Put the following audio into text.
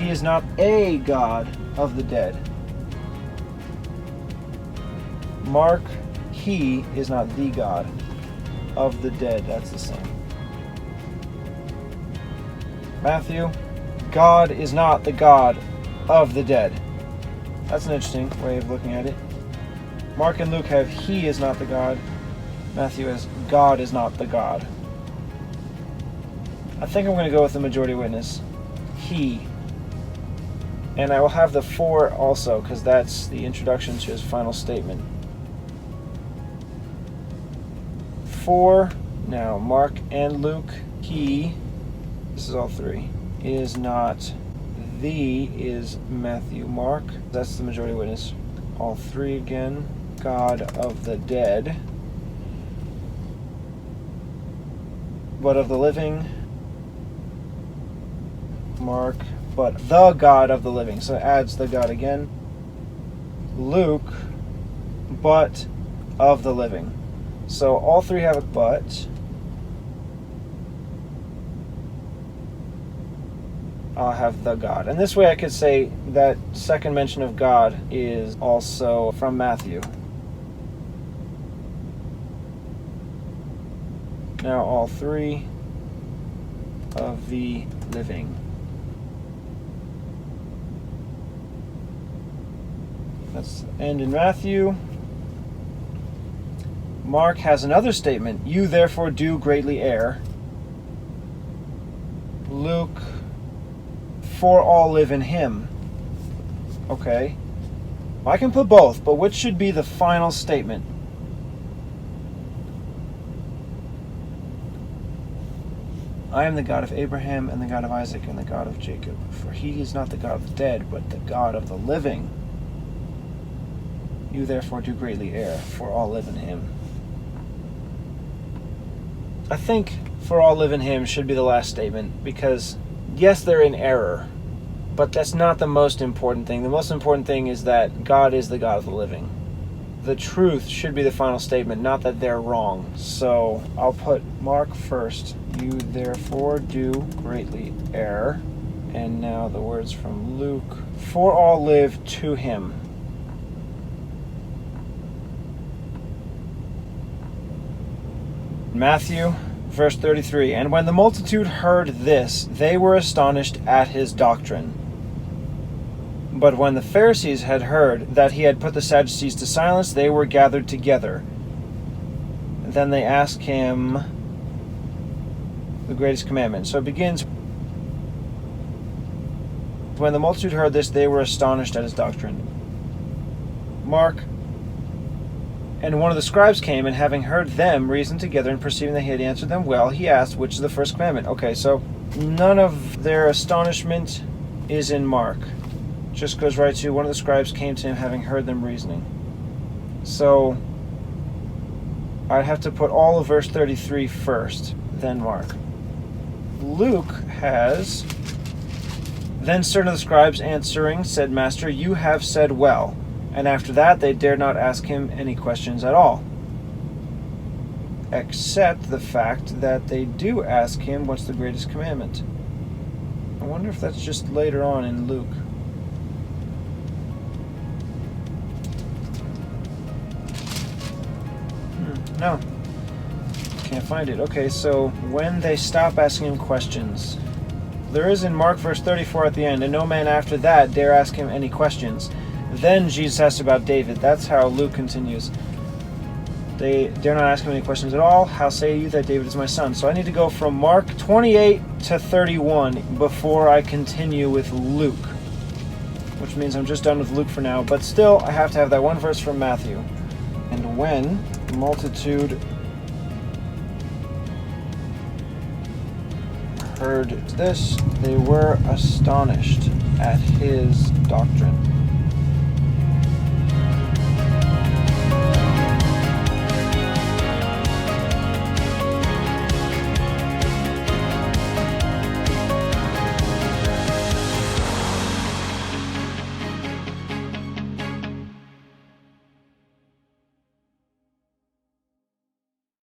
he is not a God of the dead. Mark, he is not the God of the dead. That's the same. Matthew, God is not the God of the dead. That's an interesting way of looking at it. Mark and Luke have he is not the God. Matthew has God is not the God. I think I'm going to go with the majority witness. He. And I will have the for also, because that's the introduction to his final statement. For, now Mark and Luke, he, this is all three, is not the, is Matthew, Mark. That's the majority witness. All three again. God of the dead. But of the living, Mark, but the God of the living. So it adds the God again. Luke, but of the living. So all three have a but. I'll have the God. And this way I could say that second mention of God is also from Matthew. Now all three of the living. That's the end in Matthew. Mark has another statement. You therefore do greatly err. Luke, for all live in him. Okay. Well, I can put both, but which should be the final statement? I am the God of Abraham and the God of Isaac and the God of Jacob. For he is not the God of the dead, but the God of the living. You therefore do greatly err, for all live in him. I think for all live in him should be the last statement, because yes, they're in error, but that's not the most important thing. The most important thing is that God is the God of the living. The truth should be the final statement, not that they're wrong. So I'll put Mark first. You therefore do greatly err. And now the words from Luke. For all live to him. Matthew, verse 33. And when the multitude heard this, they were astonished at his doctrine. But when the Pharisees had heard that he had put the Sadducees to silence, they were gathered together. Then they asked him the greatest commandment. So it begins, when the multitude heard this, they were astonished at his doctrine. Mark, and one of the scribes came, and having heard them reason together, and perceiving that he had answered them well, he asked, which is the first commandment? Okay, so none of their astonishment is in Mark. Just goes right to one of the scribes came to him having heard them reasoning. So I'd have to put all of verse 33 first, then Mark. Luke has, then certain of the scribes answering said, Master, you have said well. And after that they dared not ask him any questions at all, except the fact that they do ask him what's the greatest commandment. I wonder if that's just later on in Luke. No, can't find it. Okay, so when they stop asking him questions, there is in Mark verse 34 at the end, and no man after that dare ask him any questions. Then Jesus asked about David. That's how Luke continues. They dare not ask him any questions at all. How say you that David is my son? So I need to go from Mark 28 to 31 before I continue with Luke, which means I'm just done with Luke for now. But still, I have to have that one verse from Matthew. And when the multitude heard this, they were astonished at his doctrine.